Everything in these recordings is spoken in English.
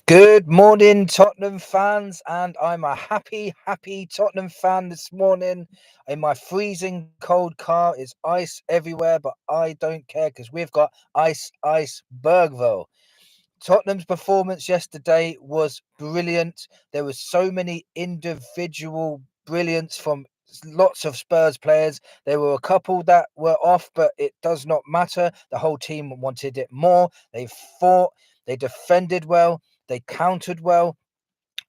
Good morning, Tottenham fans, and I'm a happy Tottenham fan this morning. In my freezing cold car, it's ice everywhere, but I don't care because we've got ice, Bergville. Tottenham's performance yesterday was brilliant. There was so many individual brilliance from lots of Spurs players. There were a couple that were off, but it does not matter. The whole team wanted it more. They fought, they defended well, they countered well.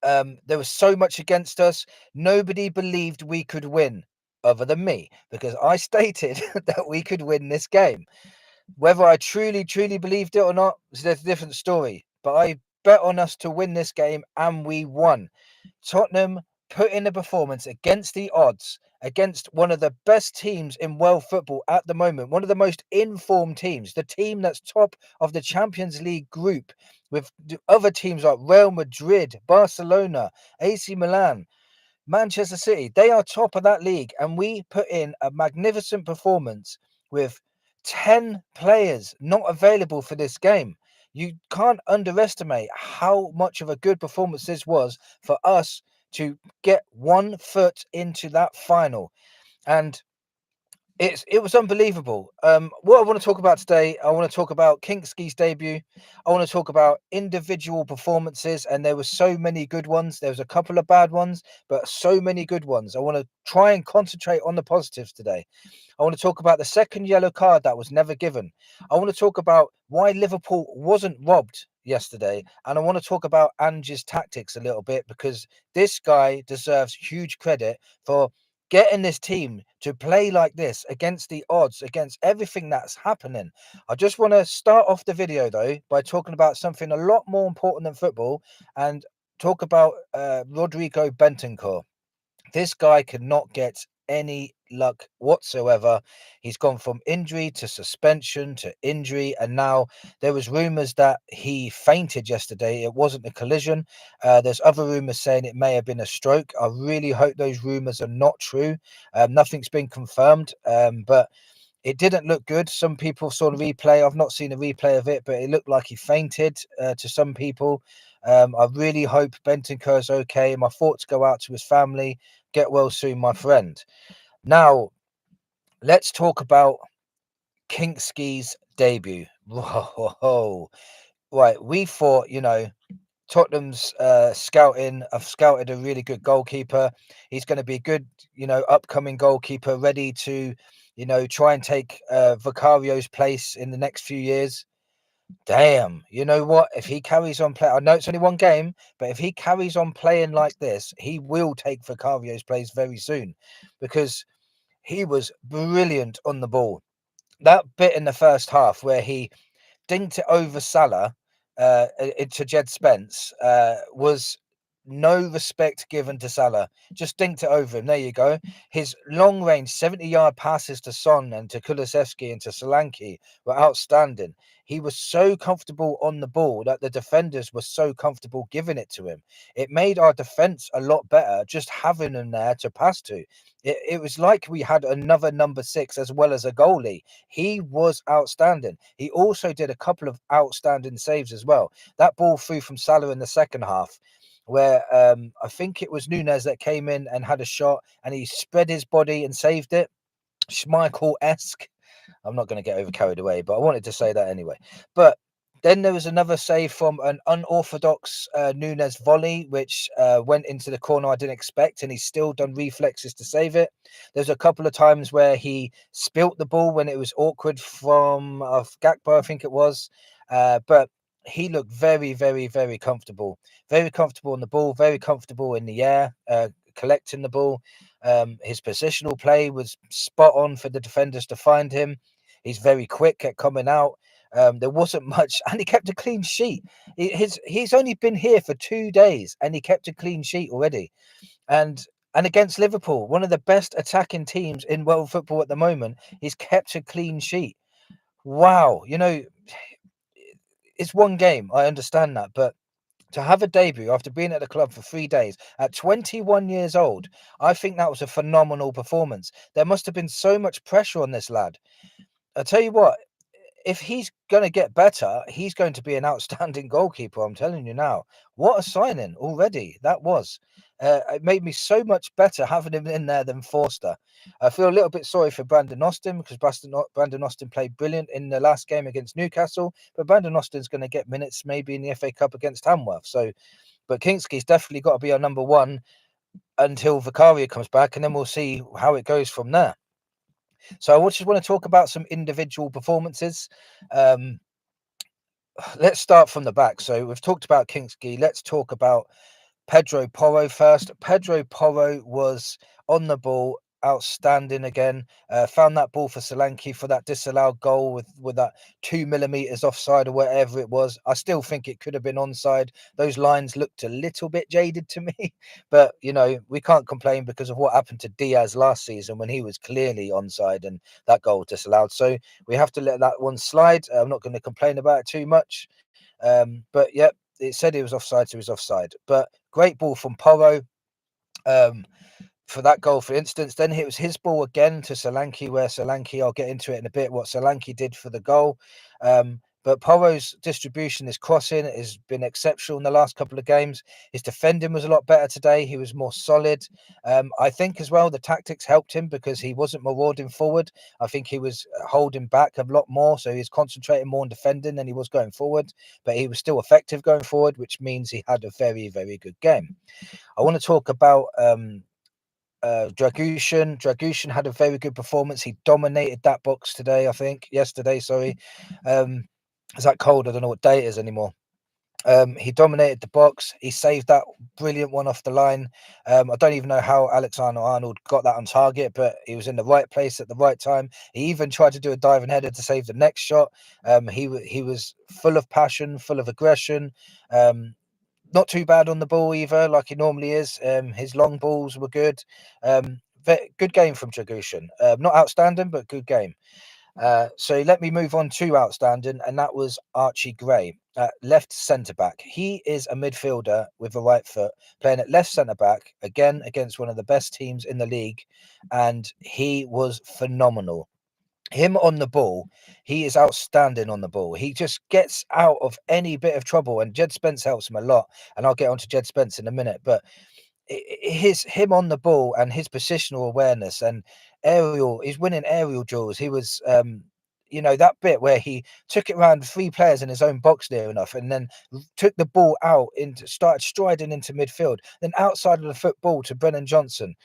There was so much against us. Nobody believed we could win, other than me, because I stated that we could win this game. Whether I truly believed it or not, is a different story. But I bet on us to win this game, and we won. Tottenham put in a performance against the odds, against one of the best teams in world football at the moment, one of the most informed teams, the team that's top of the Champions League group with other teams like Real Madrid, Barcelona, AC Milan, Manchester City. They are top of that league, and we put in a magnificent performance with 10 players not available for this game. You can't underestimate how much of a good performance this was for us to get one foot into that final. And it was unbelievable. What I want to talk about today, I want to talk about Kinkski's debut. I want to talk about individual performances, and there were so many good ones. There was a couple of bad ones, but so many good ones. I want to try and concentrate on the positives today. I want to talk about the second yellow card that was never given. I want to talk about why Liverpool wasn't robbed yesterday, and I want to talk about Ange's tactics a little bit because this guy deserves huge credit for getting this team to play like this against the odds, against everything that's happening. I just want to start off the video though by talking about something a lot more important than football and talk about Rodrigo Bentancur. This guy could not get any luck whatsoever. He's gone from injury to suspension to injury, and now there was rumours that he fainted yesterday. It wasn't a collision. There's other rumours saying it may have been a stroke. I really hope those rumours are not true. Nothing's been confirmed, but it didn't look good. Some people saw the replay. I've not seen a replay of it, but it looked like he fainted to some people. I really hope Bentancur is okay. My thoughts go out to his family. Get well soon, my friend. Now, let's talk about Kinkski's debut. Whoa. Right, we thought, Tottenham's scouting. I've scouted a really good goalkeeper. He's going to be a good, upcoming goalkeeper, ready to, try and take Vicario's place in the next few years. Damn, you know what? If he carries on playing, I know it's only one game, but if he carries on playing like this, he will take Vicario's place very soon because he was brilliant on the ball. That bit in the first half where he dinked it over Salah into Jed Spence was no respect given to Salah. Just dinked it over him. There you go. His long range 70-yard passes to Son and to Kulusevski and to Solanke were outstanding. He was so comfortable on the ball that the defenders were so comfortable giving it to him. It made our defense a lot better just having him there to pass to. It was like we had another number six as well as a goalie. He was outstanding. He also did a couple of outstanding saves as well. That ball through from Salah in the second half, where I think it was Nunes that came in and had a shot, and he spread his body and saved it. Schmeichel-esque. I'm not going to get over carried away, but I wanted to say that anyway. But then there was another save from an unorthodox Nunes volley, which went into the corner I didn't expect, and he's still done reflexes to save it. There's a couple of times where he spilt the ball when it was awkward from Gakpo, I think it was. But he looked very comfortable. Very comfortable on the ball, very comfortable in the air, collecting the ball. His positional play was spot on for the defenders to find him. He's very quick at coming out. There wasn't much, and he kept a clean sheet. He's only been here for 2 days, and he kept a clean sheet already. And against Liverpool, one of the best attacking teams in world football at the moment, he's kept a clean sheet. Wow, it's one game. I understand that, but to have a debut after being at the club for 3 days at 21 years old, I think that was a phenomenal performance. There must have been so much pressure on this lad. I tell you what, if he's going to get better, he's going to be an outstanding goalkeeper. I'm telling you now. What a signing already that was. It made me so much better having him in there than Forster. I feel a little bit sorry for Brandon Austin because Brandon Austin played brilliant in the last game against Newcastle, but Brandon Austin's going to get minutes maybe in the FA Cup against Hamworth. So, but Kingsley's definitely got to be our number one until Vicaria comes back, and then we'll see how it goes from there. So I just want to talk about some individual performances. Um, let's start from the back. So we've talked about Kingsley. Let's talk about Pedro Porro first. Pedro Porro was on the ball, outstanding again. Found that ball for Solanke for that disallowed goal with that 2 millimeters offside or whatever it was. I still think it could have been onside. Those lines looked a little bit jaded to me, but we can't complain because of what happened to Diaz last season when he was clearly onside and that goal was disallowed. So we have to let that one slide. I'm not going to complain about it too much. But yep, it said he was offside, so he was offside. But great ball from Porro for that goal, for instance. Then it was his ball again to Solanke, where Solanke, I'll get into it in a bit, what Solanke did for the goal. But Porro's distribution, his crossing has been exceptional in the last couple of games. His defending was a lot better today. He was more solid. I think as well the tactics helped him because he wasn't marauding forward. I think he was holding back a lot more, so he was concentrating more on defending than he was going forward. But he was still effective going forward, which means he had a very, very good game. I want to talk about Dragushin. Dragushin had a very good performance. He dominated that box yesterday, sorry. Is that cold? I don't know what day it is anymore. He dominated the box. He saved that brilliant one off the line. I don't even know how Alexander-Arnold got that on target, but he was in the right place at the right time. He even tried to do a diving header to save the next shot. He was full of passion, full of aggression. Not too bad on the ball either, like he normally is. His long balls were good. Good game from Dragushin. Not outstanding, but good game. So let me move on to outstanding, and that was Archie Gray, left centre back. He is a midfielder with a right foot, playing at left centre back again against one of the best teams in the league, and he was phenomenal. Him on the ball, he is outstanding on the ball. He just gets out of any bit of trouble, and Jed Spence helps him a lot. And I'll get on to Jed Spence in a minute, but him on the ball and his positional awareness and he's winning aerial duels. He was that bit where he took it around 3 players in his own box near enough and then took the ball out and started striding into midfield, then outside of the football to Brennan Johnson.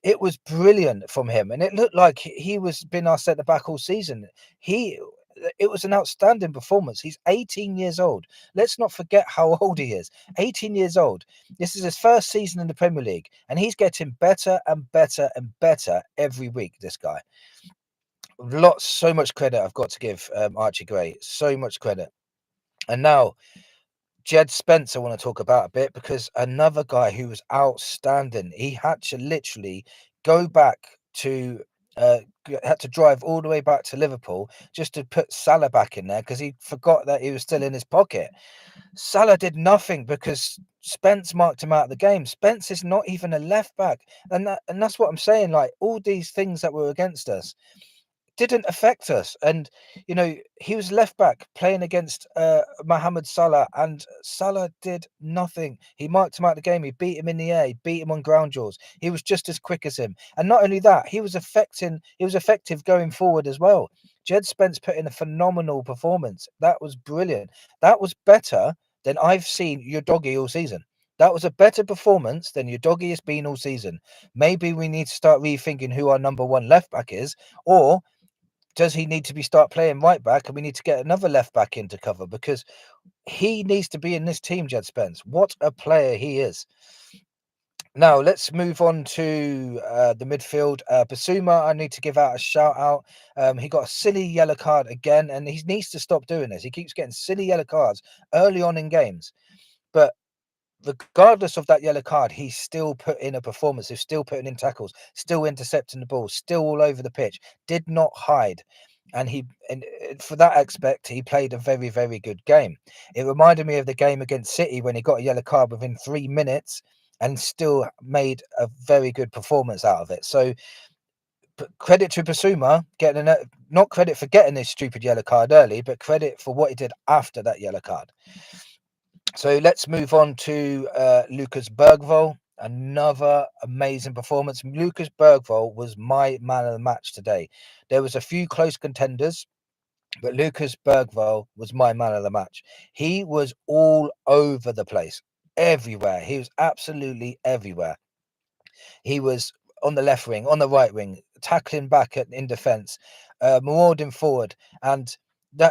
It was brilliant from him, and it looked like he was been our centre back all season. It was an outstanding performance. He's 18 years old. Let's not forget how old he is. 18 years old. This is his first season in the Premier League, and he's getting better and better and better every week. This guy, so much credit I've got to give Archie Gray. So much credit. And now Jed Spence I want to talk about a bit, because another guy who was outstanding. He had to literally go back to had to drive all the way back to Liverpool just to put Salah back in there because he forgot that he was still in his pocket. Salah did nothing because Spence marked him out of the game. Spence is not even a left back, and that's what I'm saying. Like, all these things that were against us didn't affect us. And he was left back playing against Mohamed Salah, and Salah did nothing. He marked him out of the game. He beat him in the air. He beat him on ground jaws. He was just as quick as him. And not only that, he was effective going forward as well. Jed Spence put in a phenomenal performance. That was brilliant. That was better than I've seen your doggy all season. That was a better performance than your doggy has been all season. Maybe we need to start rethinking who our number one left back is, or does he need to start playing right back, and we need to get another left back in to cover, because he needs to be in this team, Jed Spence. What a player he is. Now, let's move on to the midfield. Basuma, I need to give out a shout out. He got a silly yellow card again, and he needs to stop doing this. He keeps getting silly yellow cards early on in games. But regardless of that yellow card, he's still put in a performance. He's still putting in tackles, still intercepting the ball, still all over the pitch, did not hide. And for that aspect, he played a very, very good game. It reminded me of the game against City when he got a yellow card within 3 minutes and still made a very good performance out of it. So credit to Basuma getting not credit for getting this stupid yellow card early, but credit for what he did after that yellow card. So let's move on to Lucas Bergvall. Another amazing performance. Lucas Bergvall was my man of the match today. There was a few close contenders, but Lucas Bergvall was my man of the match. He was all over the place, everywhere. He was absolutely everywhere. He was on the left wing, on the right wing, tackling back in defence, marauding forward, and I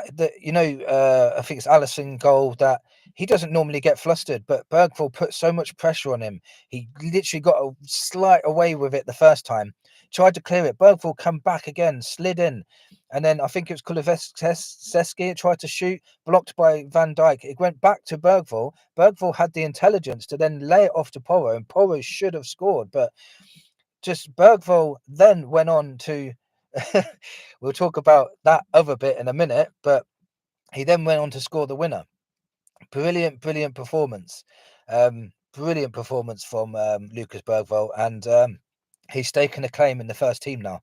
think it's Allison goal that he doesn't normally get flustered, but Bergvall put so much pressure on him. He literally got a slight away with it the first time, tried to clear it. Bergvall come back again, slid in, and then I think it was Kulusevski tried to shoot, blocked by Van Dijk. It went back to Bergvall. Bergvall had the intelligence to then lay it off to Porro, and Porro should have scored, but just Bergvall then went on to. We'll talk about that other bit in a minute, but he then went on to score the winner. Brilliant performance. Brilliant performance from Lucas Bergvall, and he's taken a claim in the first team now.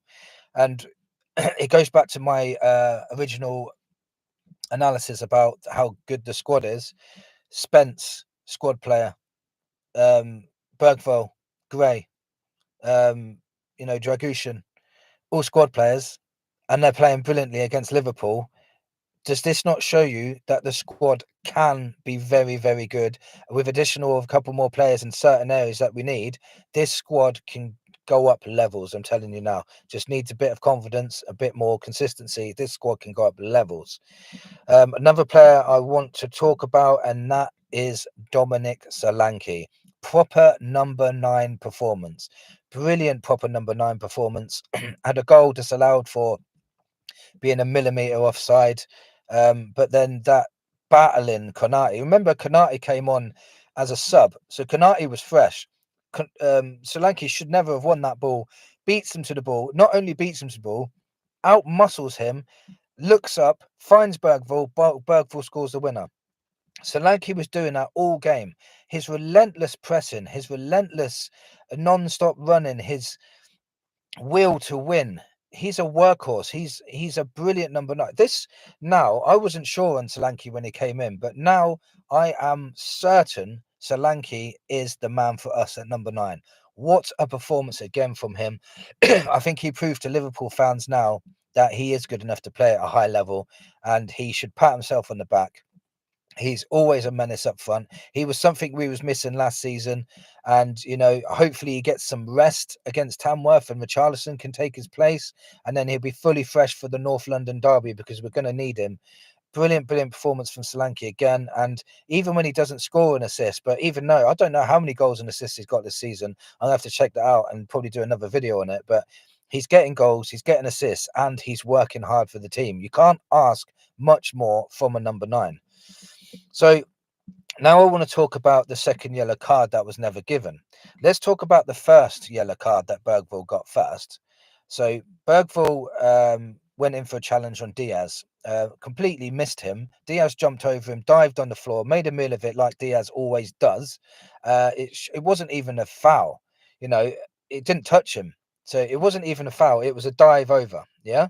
And it goes back to my original analysis about how good the squad is. Spence, squad player. Bergvall, Gray, Dragushin, all squad players, and they're playing brilliantly against Liverpool. Does this not show you that the squad can be very, very good with additional of a couple more players in certain areas that we need? This squad can go up levels. I'm telling you now. Just needs a bit of confidence, a bit more consistency. This squad can go up levels. Another player I want to talk about, and that is Dominic Solanke. Proper number 9 performance. Brilliant proper number 9 performance. Had a goal disallowed for being a millimetre offside. But then that battling Konate. Remember, Konate came on as a sub, so Konate was fresh. Solanke should never have won that ball. Beats him to the ball. Not only beats him to the ball, out muscles him. Looks up, finds Bergvall. Bergvall scores the winner. Solanke was doing that all game. His relentless pressing, his relentless non-stop running, his will to win. He's a workhorse. He's a brilliant number 9. This now I wasn't sure on Solanke when he came in, but now I am certain Solanke is the man for us at number 9. What a performance again from him. I think he proved to Liverpool fans now that he is good enough to play at a high level, and he should pat himself on the back. He's always a menace up front. He was something we was missing last season, and hopefully he gets some rest against Tamworth, and Richarlison can take his place, and then he'll be fully fresh for the North London derby because we're going to need him. Brilliant performance from Solanke again, and even when he doesn't score an assist, but even though I don't know how many goals and assists he's got this season, I'll have to check that out and probably do another video on it. But he's getting goals, he's getting assists, and he's working hard for the team. You can't ask much more from a number 9. So now I want to talk about the second yellow card that was never given. Let's talk about the first yellow card that Bergvall got first. So Bergvall went in for a challenge on Diaz, completely missed him. Diaz jumped over him, dived on the floor, made a meal of it like Diaz always does. It wasn't even a foul. It didn't touch him. So it wasn't even a foul. It was a dive over. Yeah.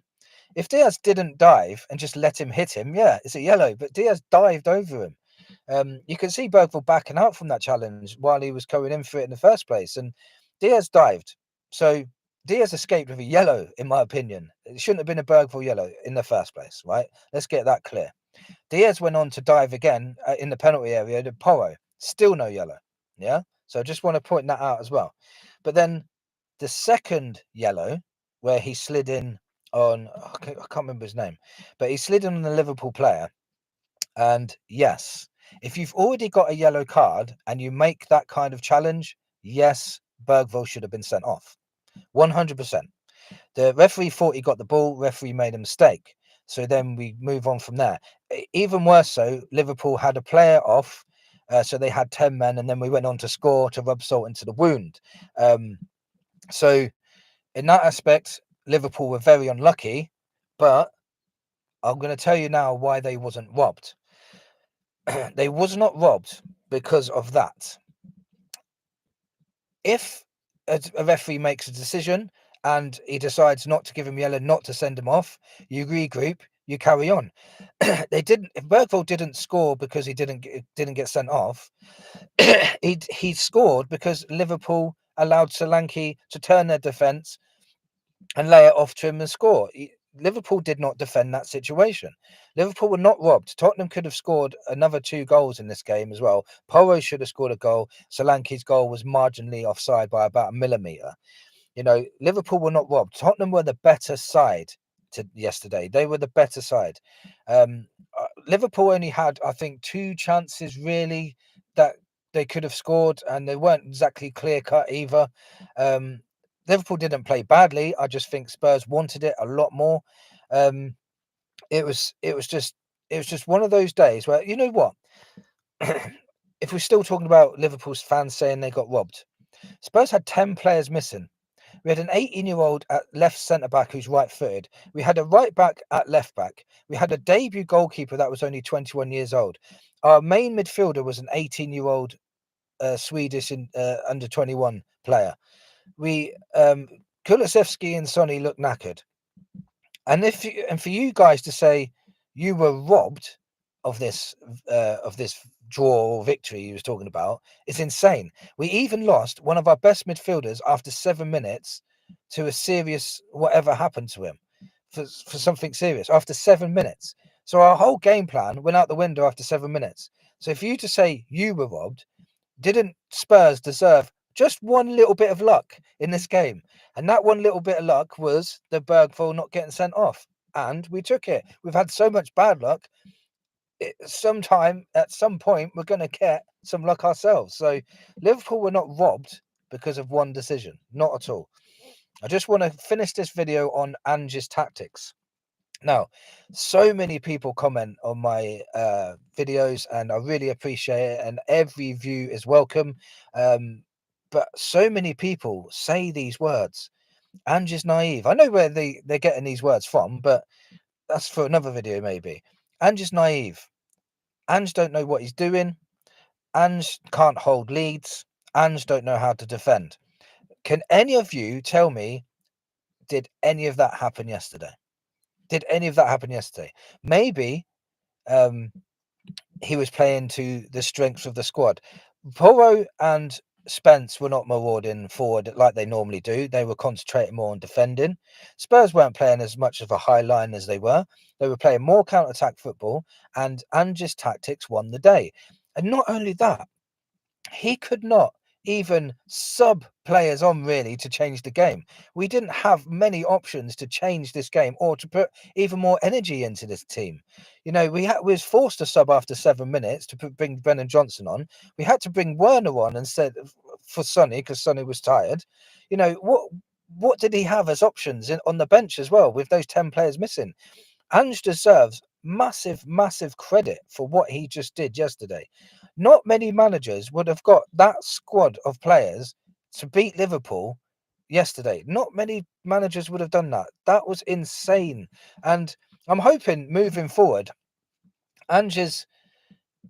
If Diaz didn't dive and just let him hit him, yeah, it's a yellow. But Diaz dived over him. You can see Bergvall backing out from that challenge while he was going in for it in the first place. And Diaz dived. So Diaz escaped with a yellow, in my opinion. It shouldn't have been a Bergvall yellow in the first place, right? Let's get that clear. Diaz went on to dive again in the penalty area to Porro. Still no yellow. Yeah. So I just want to point that out as well. But then the second yellow, where he slid in on, I can't remember his name, but he slid in on the Liverpool player. And yes, if you've already got a yellow card and you make that kind of challenge, yes, Bergvall should have been sent off. 100%. The referee thought he got the ball, referee made a mistake. So then we move on from there. Even worse so, Liverpool had a player off, so they had 10 men, and then we went on to score to rub salt into the wound. So in that aspect, Liverpool were very unlucky, but I'm going to tell you now why they wasn't robbed. They was not robbed because of that. If a referee makes a decision and he decides not to give him yellow, not to send him off. You regroup, you carry on. They didn't. If Bergvall didn't score because he didn't get sent off, he scored because Liverpool allowed Solanke to turn their defence and lay it off to him and score. Liverpool did not defend that situation. Liverpool were not robbed. Tottenham could have scored another 2 goals in this game as well. Porro should have scored a goal. Solanke's goal was marginally offside by about a millimetre. Liverpool were not robbed. Tottenham were the better side yesterday. They were the better side. Liverpool only had, I think, 2 chances really that they could have scored, and they weren't exactly clear cut either. Liverpool didn't play badly. I just think Spurs wanted it a lot more. It was just one of those days where, you know what? If we're still talking about Liverpool's fans saying they got robbed, Spurs had 10 players missing. We had an 18-year-old at left centre-back who's right-footed. We had a right-back at left-back. We had a debut goalkeeper that was only 21 years old. Our main midfielder was an 18-year-old Swedish under-21 player. Kulusevski and Sonny looked knackered. And for you guys to say you were robbed of this draw or victory he was talking about is insane. We even lost one of our best midfielders after 7 minutes to a serious whatever happened to him for something serious after 7 minutes. So our whole game plan went out the window after 7 minutes. So for you to say you were robbed, didn't Spurs deserve just one little bit of luck in this game? And that one little bit of luck was the Bergvall not getting sent off. And we took it. We've had so much bad luck. At some point, we're going to get some luck ourselves. So Liverpool were not robbed because of one decision. Not at all. I just want to finish this video on Ange's tactics. Now, so many people comment on my videos, and I really appreciate it. And every view is welcome. But so many people say these words. Ange is naive. I know where they're getting these words from, but that's for another video maybe. Ange is naive. Ange don't know what he's doing. Ange can't hold leads. Ange don't know how to defend. Can any of you tell me, did any of that happen yesterday? Did any of that happen yesterday? Maybe he was playing to the strengths of the squad. Porro and Spence were not marauding forward like they normally do. They were concentrating more on defending. Spurs weren't playing as much of a high line as they were. They were playing more counter-attack football, and Ange's tactics won the day. And not only that, he could not even sub players on really to change the game. We didn't have many options to change this game or to put even more energy into this team. We was forced to sub after 7 minutes to bring Brennan Johnson on. We had to bring Werner on instead for Sonny because Sonny was tired. What did he have as options on the bench as well with those 10 players missing? Ange deserves massive credit for what he just did yesterday. Not many managers would have got that squad of players to beat Liverpool yesterday. Not many managers would have done that. That was insane. And I'm hoping moving forward, Ange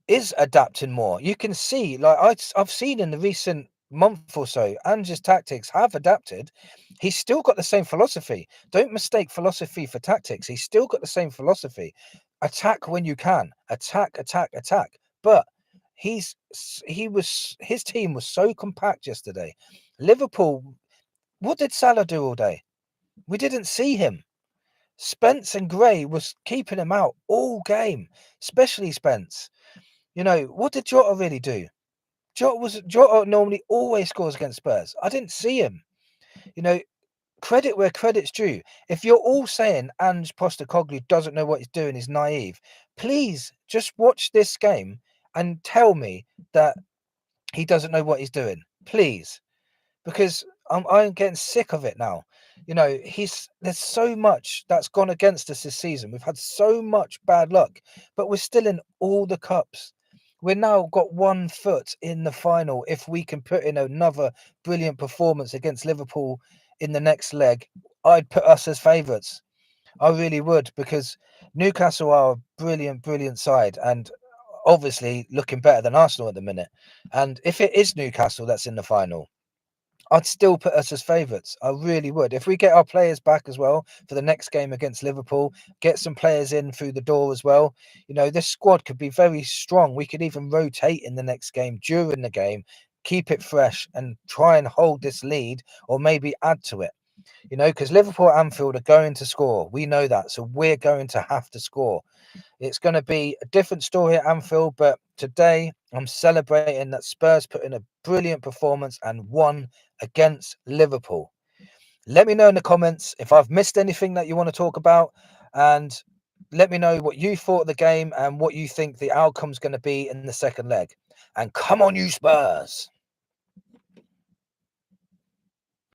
is adapting more. You can see, like I've seen in the recent month or so, Ange's tactics have adapted. He's still got the same philosophy. Don't mistake philosophy for tactics. He's still got the same philosophy. Attack when you can. Attack. But his team was so compact yesterday. Liverpool, what did Salah do all day? We didn't see him. Spence and Gray was keeping him out all game, especially Spence. What did Jota really do? Jota normally always scores against Spurs. I didn't see him. Credit where credit's due. If you're all saying Ange Postecoglou doesn't know what he's doing, he's naive, please just watch this game and tell me that he doesn't know what he's doing. Please. Because I'm getting sick of it now. There's so much that's gone against us this season. We've had so much bad luck, but we're still in all the cups. We're now got 1 foot in the final. If we can put in another brilliant performance against Liverpool in the next leg, I'd put us as favourites. I really would, because Newcastle are a brilliant side, and obviously looking better than Arsenal at the minute. And if it is Newcastle that's in the final, I'd still put us as favourites. I really would. If we get our players back as well for the next game against Liverpool, get some players in through the door as well, this squad could be very strong. We could even rotate in the next game, during the game, keep it fresh and try and hold this lead or maybe add to it. Because Liverpool at Anfield are going to score. We know that. So we're going to have to score. It's going to be a different story at Anfield, but today I'm celebrating that Spurs put in a brilliant performance and won against Liverpool. Let me know in the comments if I've missed anything that you want to talk about, and let me know what you thought of the game and what you think the outcome's going to be in the second leg. And come on, you Spurs!